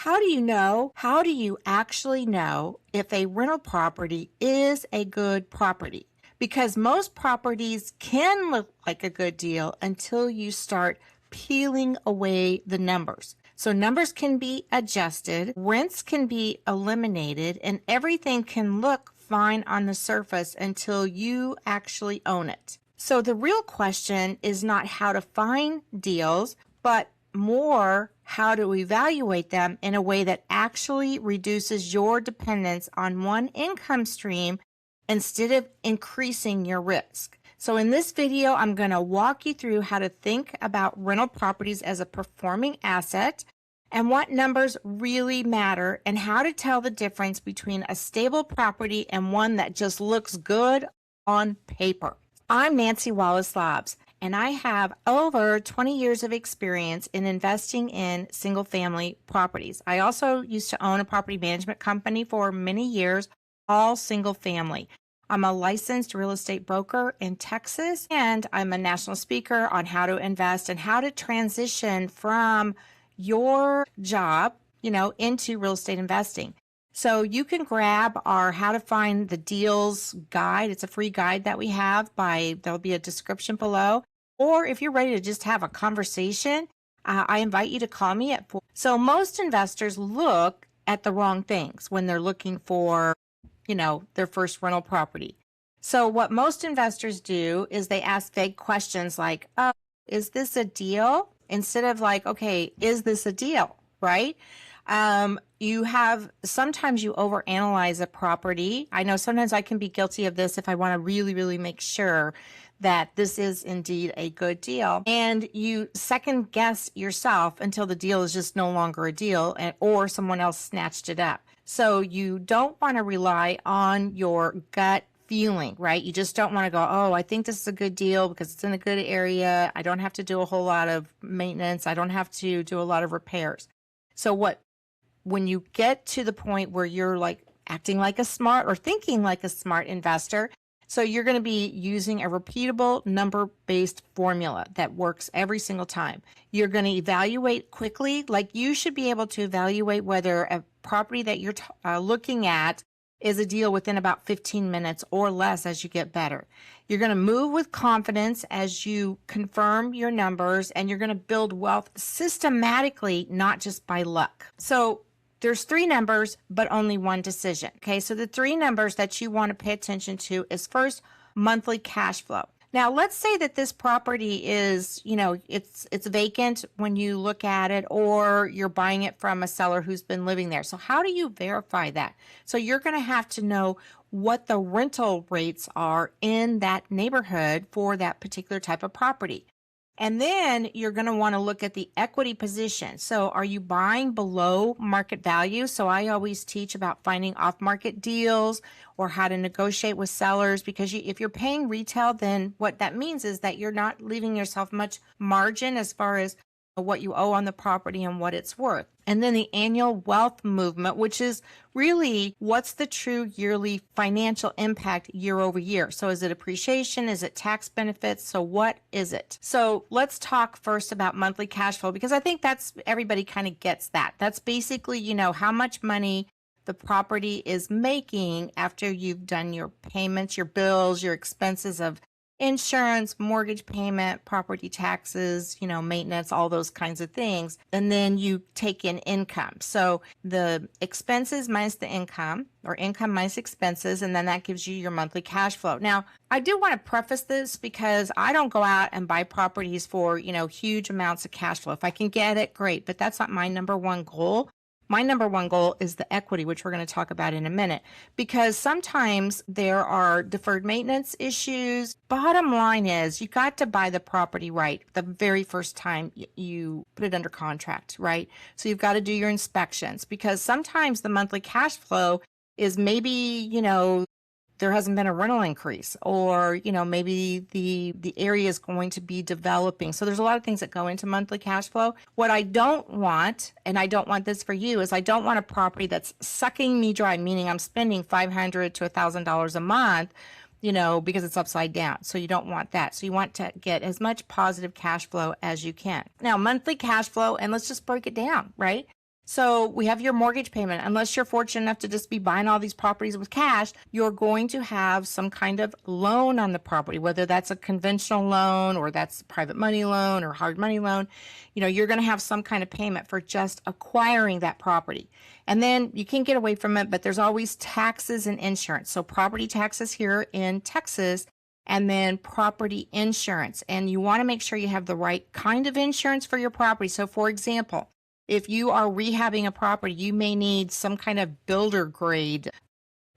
How do you know? How do you actually know if a rental property is a good property? Because most properties can look like a good deal until you start peeling away the numbers. So numbers can be adjusted, rents can be eliminated, and everything can look fine on the surface until you actually own it. So the real question is not how to find deals, but more how to evaluate them in a way that actually reduces your dependence on one income stream instead of increasing your risk. So in this video, I'm going to walk you through how to think about rental properties as a performing asset and what numbers really matter and how to tell the difference between a stable property and one that just looks good on paper. I'm Nancy Wallace-Laabs, and I have over 20 years of experience in investing in single-family properties. I also used to own a property management company for many years, all single-family. I'm a licensed real estate broker in Texas, and I'm a national speaker on how to invest and how to transition from your job, into real estate investing. So you can grab our How to Find the Deals guide. It's a free guide that we have there'll be a description below. Or if you're ready to just have a conversation, I invite you to call me at 4. So most investors look at the wrong things when they're looking for, their first rental property. So what most investors do is they ask vague questions like, oh, is this a deal? Instead of like, okay, is this a deal, right? Sometimes you overanalyze a property. I know sometimes I can be guilty of this if I want to really, really make sure that this is indeed a good deal. And you second guess yourself until the deal is just no longer a deal or someone else snatched it up. So you don't want to rely on your gut feeling, right? You just don't want to go, oh, I think this is a good deal because it's in a good area. I don't have to do a whole lot of maintenance. I don't have to do a lot of repairs. So when you get to the point where you're like acting like a smart or thinking like a smart investor, so you're going to be using a repeatable number-based formula that works every single time. You're going to evaluate quickly, like you should be able to evaluate whether a property that you're looking at is a deal within about 15 minutes or less as you get better. You're going to move with confidence as you confirm your numbers, and you're going to build wealth systematically, not just by luck. So there's 3 numbers, but only one decision. Okay, so the 3 numbers that you want to pay attention to is first, monthly cash flow. Now, let's say that this property is, it's vacant when you look at it, or you're buying it from a seller who's been living there. So how do you verify that? So you're going to have to know what the rental rates are in that neighborhood for that particular type of property. And then you're going to want to look at the equity position. So are you buying below market value? So I always teach about finding off-market deals or how to negotiate with sellers, because if you're paying retail, then what that means is that you're not leaving yourself much margin as far as what you owe on the property and what it's worth. And then the annual wealth movement, which is really what's the true yearly financial impact year over year. So is it appreciation? Is it tax benefits? So what is it? So let's talk first about monthly cash flow, because I think everybody kind of gets that. That's basically, how much money the property is making after you've done your payments, your bills, your expenses of insurance, mortgage payment, property taxes, maintenance, all those kinds of things. And then you take in income. So the expenses minus the income, or income minus expenses, and then that gives you your monthly cash flow. Now, I do want to preface this because I don't go out and buy properties for, huge amounts of cash flow. If I can get it, great, but that's not my number one goal. My number one goal is the equity, which we're going to talk about in a minute, because sometimes there are deferred maintenance issues. Bottom line is you got to buy the property right the very first time you put it under contract, right? So you've got to do your inspections, because sometimes the monthly cash flow is maybe, there hasn't been a rental increase, or, maybe the area is going to be developing. So there's a lot of things that go into monthly cash flow. What I don't want, and I don't want this for you, is I don't want a property that's sucking me dry, meaning I'm spending $500 to $1,000 a month, because it's upside down. So you don't want that. So you want to get as much positive cash flow as you can. Now, monthly cash flow, and let's just break it down, right? So we have your mortgage payment. Unless you're fortunate enough to just be buying all these properties with cash, you're going to have some kind of loan on the property, whether that's a conventional loan or that's a private money loan or hard money loan. You're going to have some kind of payment for just acquiring that property. And then you can't get away from it, but there's always taxes and insurance. So property taxes here in Texas, and then property insurance. And you want to make sure you have the right kind of insurance for your property. So for example, if you are rehabbing a property, you may need some kind of builder grade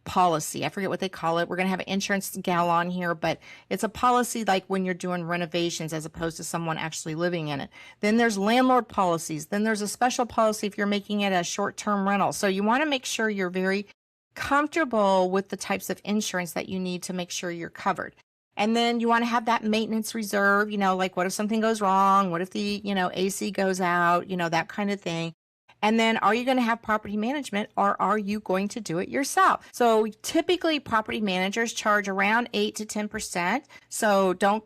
policy. I forget what they call it. We're going to have an insurance gal on here, but it's a policy like when you're doing renovations as opposed to someone actually living in it. Then there's landlord policies. Then there's a special policy if you're making it a short-term rental. So you want to make sure you're very comfortable with the types of insurance that you need to make sure you're covered. And then you want to have that maintenance reserve, like what if something goes wrong? What if the, AC goes out, that kind of thing. And then are you going to have property management or are you going to do it yourself? So typically property managers charge around 8 to 10%. So don't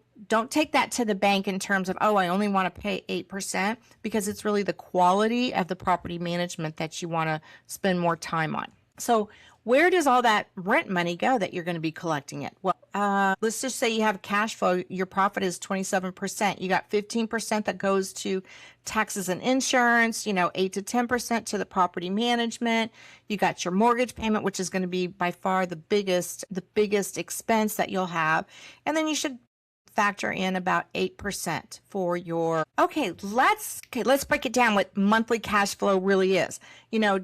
take that to the bank in terms of, oh, I only want to pay 8%, because it's really the quality of the property management that you want to spend more time on. So where does all that rent money go that you're going to be collecting it? Well, let's just say you have cash flow. Your profit is 27%. You got 15% that goes to taxes and insurance, 8 to 10% to the property management. You got your mortgage payment, which is going to be by far the biggest expense that you'll have. And then you should factor in about 8% for your, let's break it down what monthly cash flow really is.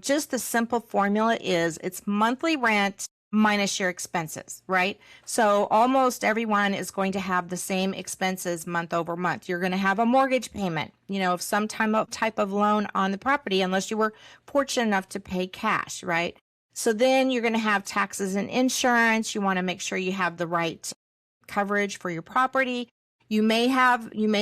Just the simple formula is it's monthly rent minus your expenses, right? So almost everyone is going to have the same expenses month over month. You're going to have a mortgage payment, of some type of loan on the property, unless you were fortunate enough to pay cash, right? So then you're going to have taxes and insurance. You want to make sure you have the right coverage for your property. You may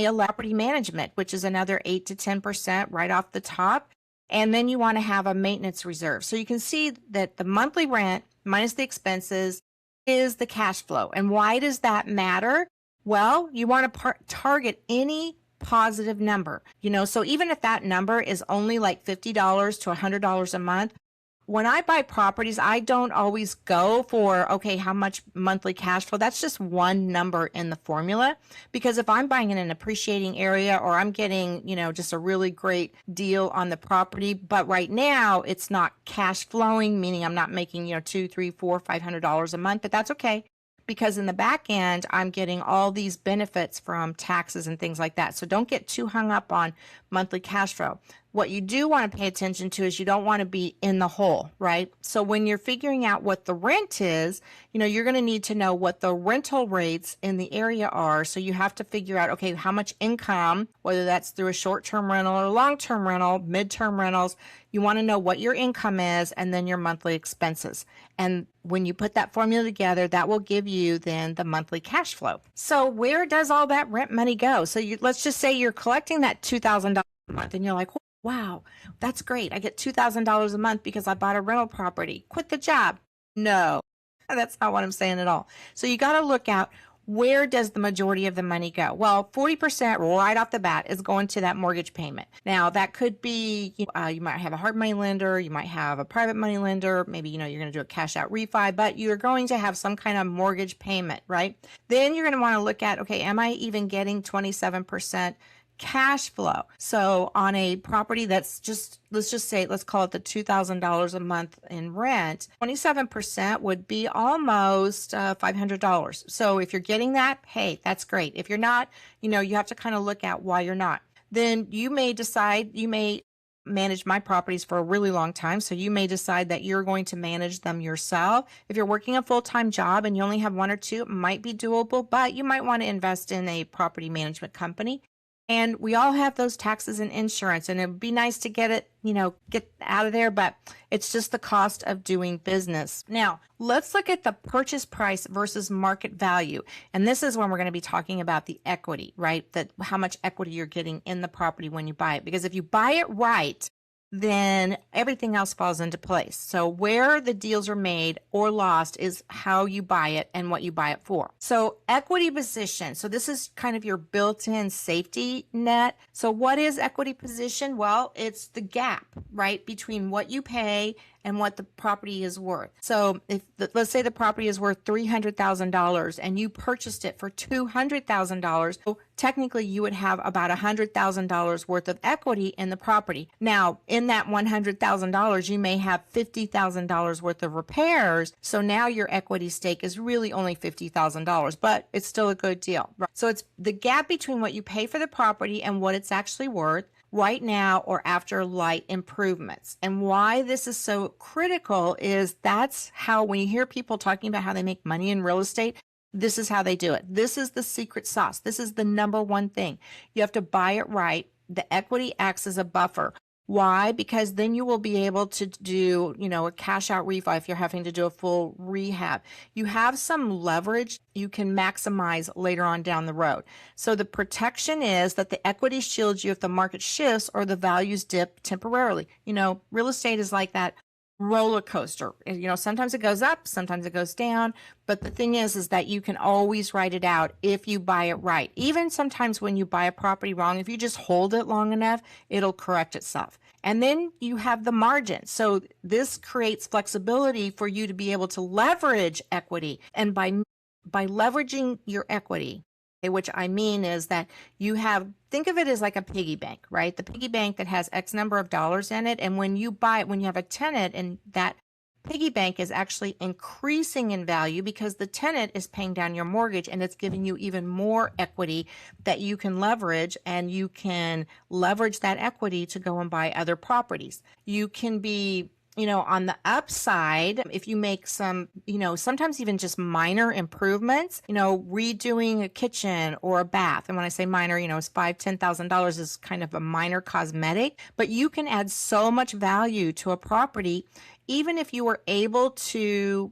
allow property management, which is another 8 to 10% right off the top. And then you want to have a maintenance reserve. So you can see that the monthly rent minus the expenses is the cash flow. And why does that matter? Well, you want to target any positive number, so even if that number is only like $50 to $100 a month, when I buy properties, I don't always go for, how much monthly cash flow? That's just one number in the formula. Because if I'm buying in an appreciating area or I'm getting, just a really great deal on the property, but right now it's not cash flowing, meaning I'm not making, $200, $300, $400, $500 a month, but that's okay. Because in the back end, I'm getting all these benefits from taxes and things like that. So don't get too hung up on monthly cash flow. What you do want to pay attention to is you don't want to be in the hole, right? So when you're figuring out what the rent is, you're going to need to know what the rental rates in the area are. So you have to figure out, how much income, whether that's through a short-term rental or long-term rental, mid-term rentals, you want to know what your income is and then your monthly expenses. And when you put that formula together, that will give you then the monthly cash flow. So where does all that rent money go? So let's just say you're collecting that $2,000 a month and you're like, wow, that's great. I get $2,000 a month because I bought a rental property. Quit the job. No, that's not what I'm saying at all. So you got to look out, where does the majority of the money go? Well, 40% right off the bat is going to that mortgage payment. Now, that could be, you might have a hard money lender, you might have a private money lender, maybe, you're going to do a cash out refi, but you're going to have some kind of mortgage payment, right? Then you're going to want to look at, am I even getting 27% cash flow? So on a property that's just, let's call it the $2,000 a month in rent, 27% would be almost $500. So if you're getting that, hey, that's great. If you're not, you have to kind of look at why you're not. Then you may manage my properties for a really long time. So you may decide that you're going to manage them yourself. If you're working a full-time job and you only have one or two, it might be doable, but you might want to invest in a property management company. And we all have those taxes and insurance, and it'd be nice to get it, get out of there, but it's just the cost of doing business. Now, let's look at the purchase price versus market value. And this is when we're going to be talking about the equity, right? How much equity you're getting in the property when you buy it. Because if you buy it right, then everything else falls into place. So where the deals are made or lost is how you buy it and what you buy it for. So equity position. So this is kind of your built-in safety net. So what is equity position? Well, it's the gap, right, between what you pay and what the property is worth. So if let's say the property is worth $300,000 and you purchased it for $200,000, so technically you would have about $100,000 worth of equity in the property. Now, in that $100,000, you may have $50,000 worth of repairs. So now your equity stake is really only $50,000, but it's still a good deal. So it's the gap between what you pay for the property and what it's actually worth right now or after light improvements. And why this is so critical is that's how, when you hear people talking about how they make money in real estate, this is how they do it. This is the secret sauce. This is the number one thing. You have to buy it right. The equity acts as a buffer. Why? Because then you will be able to do, a cash out refi if you're having to do a full rehab. You have some leverage you can maximize later on down the road. So the protection is that the equity shields you if the market shifts or the values dip temporarily. Real estate is like that roller coaster. Sometimes it goes up, sometimes it goes down. But the thing is that you can always write it out if you buy it right. Even sometimes when you buy a property wrong, if you just hold it long enough, it'll correct itself. And then you have the margin. So this creates flexibility for you to be able to leverage equity. And by leveraging your equity, which I mean is that think of it as like a piggy bank, right? The piggy bank that has X number of dollars in it. And when you have a tenant, and that piggy bank is actually increasing in value because the tenant is paying down your mortgage, and it's giving you even more equity that you can leverage, and you can leverage that equity to go and buy other properties. You can be on the upside, if you make some, sometimes even just minor improvements, redoing a kitchen or a bath. And when I say minor, it's $5,000, $10,000 is kind of a minor cosmetic, but you can add so much value to a property, even if you were able to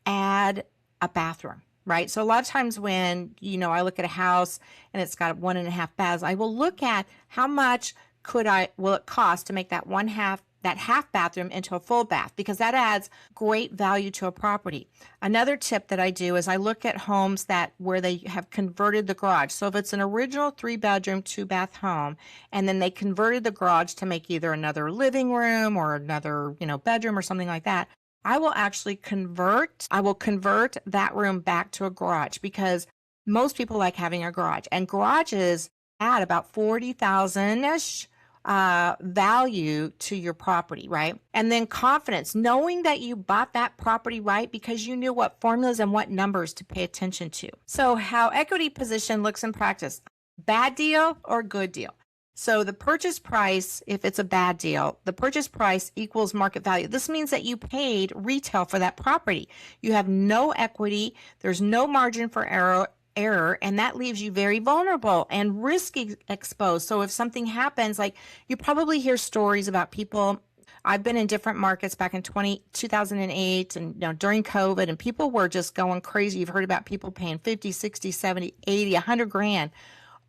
add a bathroom. Right. So a lot of times when, I look at a house and it's got 1.5 baths, I will look at how much will it cost to make that half bathroom into a full bath, because that adds great value to a property. Another tip that I do is I look at homes where they have converted the garage. So if it's an original 3-bedroom, 2-bath home, and then they converted the garage to make either another living room or another, bedroom or something like that, I will convert that room back to a garage, because most people like having a garage, and garages add about 40,000-ish value to your property, right? And then confidence, knowing that you bought that property right because you knew what formulas and what numbers to pay attention to. So how equity position looks in practice: bad deal or good deal. So the purchase price, if it's a bad deal, the purchase price equals market value. This means that you paid retail for that property. You have no equity. There's no margin for error, and that leaves you very vulnerable and risk exposed. So if something happens, like you probably hear stories about people. I've been in different markets back in 2008 and during COVID, and people were just going crazy. You've heard about people paying 50, 60, 70, 80, 100 grand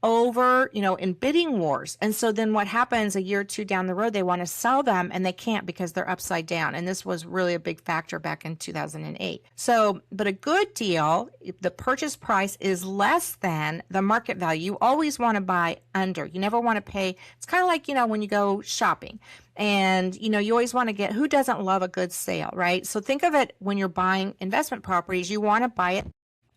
over, in bidding wars. And so then what happens a year or two down the road, they want to sell them and they can't because they're upside down. And this was really a big factor back in 2008. So, but a good deal, if the purchase price is less than the market value, you always want to buy under. You never want to pay. It's kind of like, when you go shopping and, you always want to get, who doesn't love a good sale, right? So think of it when you're buying investment properties, you want to buy it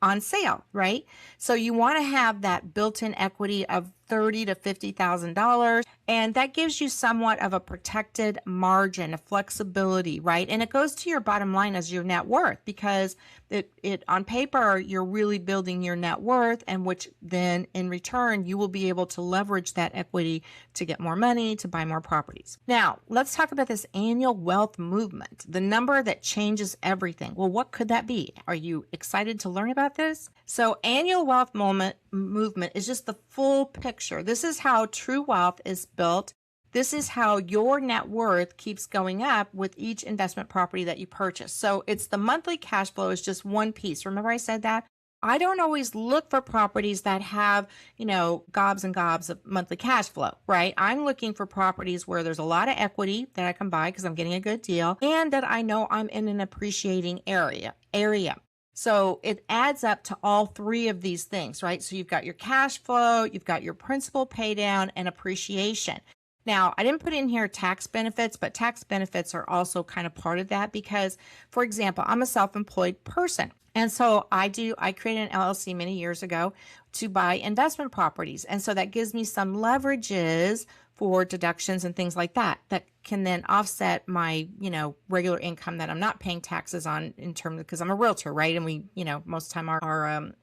on sale, right? So you want to have that built-in equity of $30,000 to $50,000, and that gives you somewhat of a protected margin, a flexibility, right? And it goes to your bottom line as your net worth, because it on paper you're really building your net worth, and which then in return you will be able to leverage that equity to get more money to buy more properties. Now let's talk about this annual wealth movement, the number that changes everything. Well, what could that be? Are you excited to learn about this? So annual wealth movement is just the full picture. This is how true wealth is built. This is how your net worth keeps going up with each investment property that you purchase. So it's the monthly cash flow is just one piece. Remember I said that? I don't always look for properties that have, gobs and gobs of monthly cash flow, right? I'm looking for properties where there's a lot of equity that I can buy because I'm getting a good deal and that I know I'm in an appreciating area. So it adds up to all three of these things, right? So you've got your cash flow, you've got your principal pay down and appreciation. Now, I didn't put in here tax benefits, but tax benefits are also kind of part of that because, for example, I'm a self-employed person. And so I created an LLC many years ago to buy investment properties. And so that gives me some leverages for deductions and things like that can then offset my, regular income that I'm not paying taxes on in terms of, because I'm a realtor, right? And we, most of the time our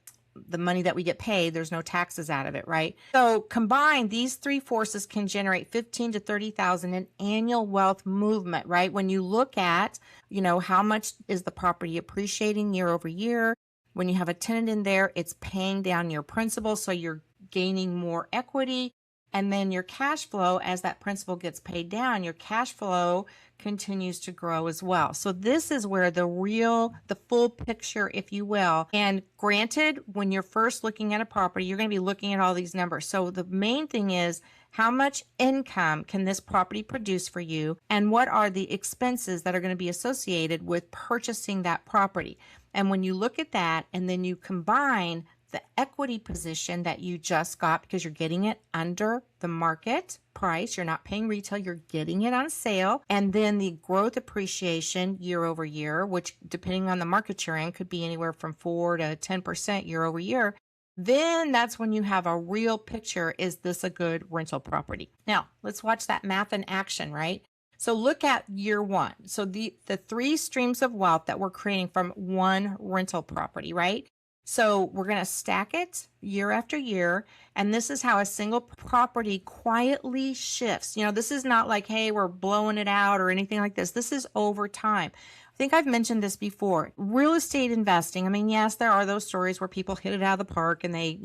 the money that we get paid, there's no taxes out of it, right? So combined, these three forces can generate 15 to 30,000 in annual wealth movement, right? When you look at, how much is the property appreciating year over year? When you have a tenant in there, it's paying down your principal, so you're gaining more equity. And then your cash flow, as that principal gets paid down, your cash flow continues to grow as well. So this is where the full picture, if you will. And granted, when you're first looking at a property, you're going to be looking at all these numbers. So the main thing is, how much income can this property produce for you? And what are the expenses that are going to be associated with purchasing that property? And when you look at that and then you combine the equity position that you just got because you're getting it under the market price. You're not paying retail, you're getting it on sale. And then the growth appreciation year over year, which depending on the market you're in could be anywhere from 4 to 10% year over year. Then that's when you have a real picture. Is this a good rental property? Now, let's watch that math in action, right? So look at year one. So the three streams of wealth that we're creating from one rental property, right? So we're going to stack it year after year. And this is how a single property quietly shifts. This is not like, hey, we're blowing it out or anything like this. This is over time. I think I've mentioned this before. Real estate investing. I mean, yes, there are those stories where people hit it out of the park and they,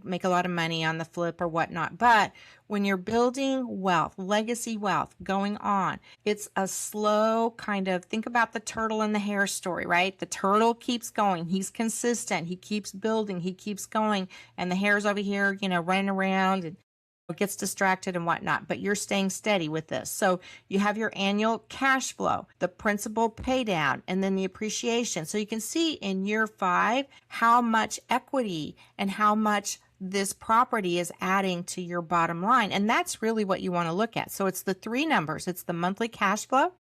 make a lot of money on the flip or whatnot. But when you're building wealth, legacy wealth going on, it's a slow kind of, think about the turtle and the hare story, right? The turtle keeps going. He's consistent. He keeps building. He keeps going. And the hare's over here, running around and gets distracted and whatnot, but you're staying steady with this. So you have your annual cash flow, the principal pay down, and then the appreciation. So you can see in year 5 how much equity and how much this property is adding to your bottom line. And that's really what you want to look at. So it's the three numbers. It's the monthly cash flow,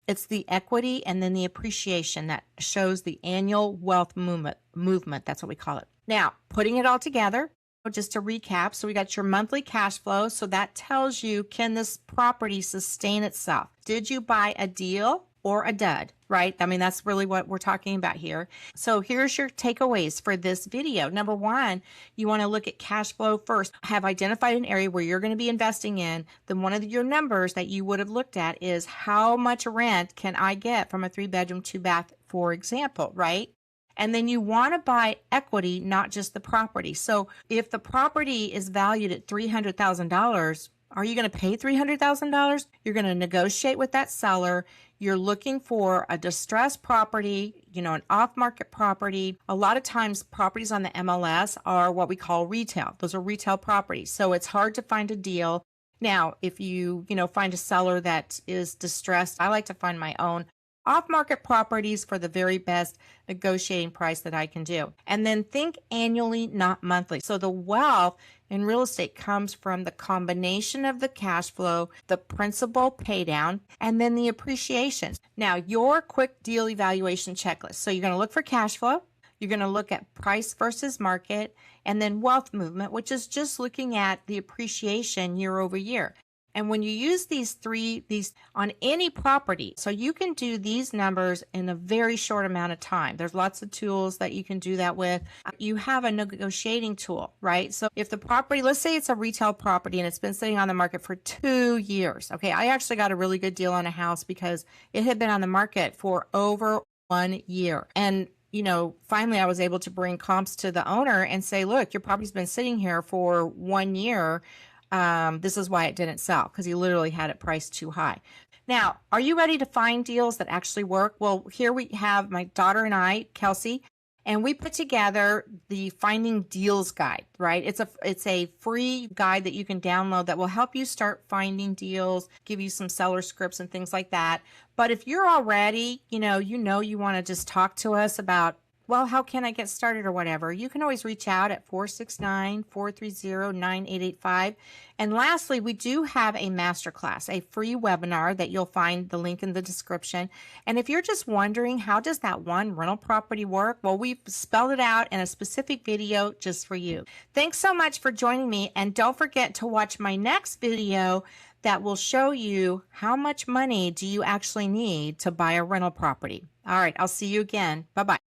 it's the equity, and then the appreciation that shows the annual wealth movement. That's what we call it. Now, putting it all together, just to recap, so we got your monthly cash flow. So that tells you, can this property sustain itself? Did you buy a deal or a dud, right? I mean, that's really what we're talking about here. So here's your takeaways for this video. Number 1, you want to look at cash flow first. Have identified an area where you're going to be investing in. Then one of your numbers that you would have looked at is, how much rent can I get from a 3-bedroom, 2-bath, for example, right? And then you want to buy equity, not just the property. So if the property is valued at $300,000, are you going to pay $300,000? You're going to negotiate with that seller. You're looking for a distressed property, an off-market property. A lot of times properties on the MLS are what we call retail. Those are retail properties. So it's hard to find a deal. Now, if you, find a seller that is distressed, I like to find my own off-market properties for the very best negotiating price that I can do. And then think annually, not monthly. So the wealth in real estate comes from the combination of the cash flow, the principal pay down, and then the appreciation. Now, your quick deal evaluation checklist. So you're going to look for cash flow. You're going to look at price versus market, and then wealth movement, which is just looking at the appreciation year over year. And when you use these on any property, so you can do these numbers in a very short amount of time. There's lots of tools that you can do that with. You have a negotiating tool, right? So if the property, let's say it's a retail property and it's been sitting on the market for 2 years. Okay, I actually got a really good deal on a house because it had been on the market for over 1 year. And finally I was able to bring comps to the owner and say, look, your property's been sitting here for 1 year. This is why it didn't sell, because he literally had it priced too high. Now, are you ready to find deals that actually work? Well, here we have my daughter and I, Kelsey, And we put together the Finding Deals guide, right? It's a free guide that you can download that will help you start finding deals, give you some seller scripts and things like that. But if you're already, you want to just talk to us about, well, how can I get started or whatever, you can always reach out at 469-430-9885. And lastly, we do have a masterclass, a free webinar that you'll find the link in the description. And if you're just wondering, how does that one rental property work? Well, we've spelled it out in a specific video just for you. Thanks so much for joining me. And don't forget to watch my next video that will show you how much money do you actually need to buy a rental property. All right, I'll see you again. Bye-bye.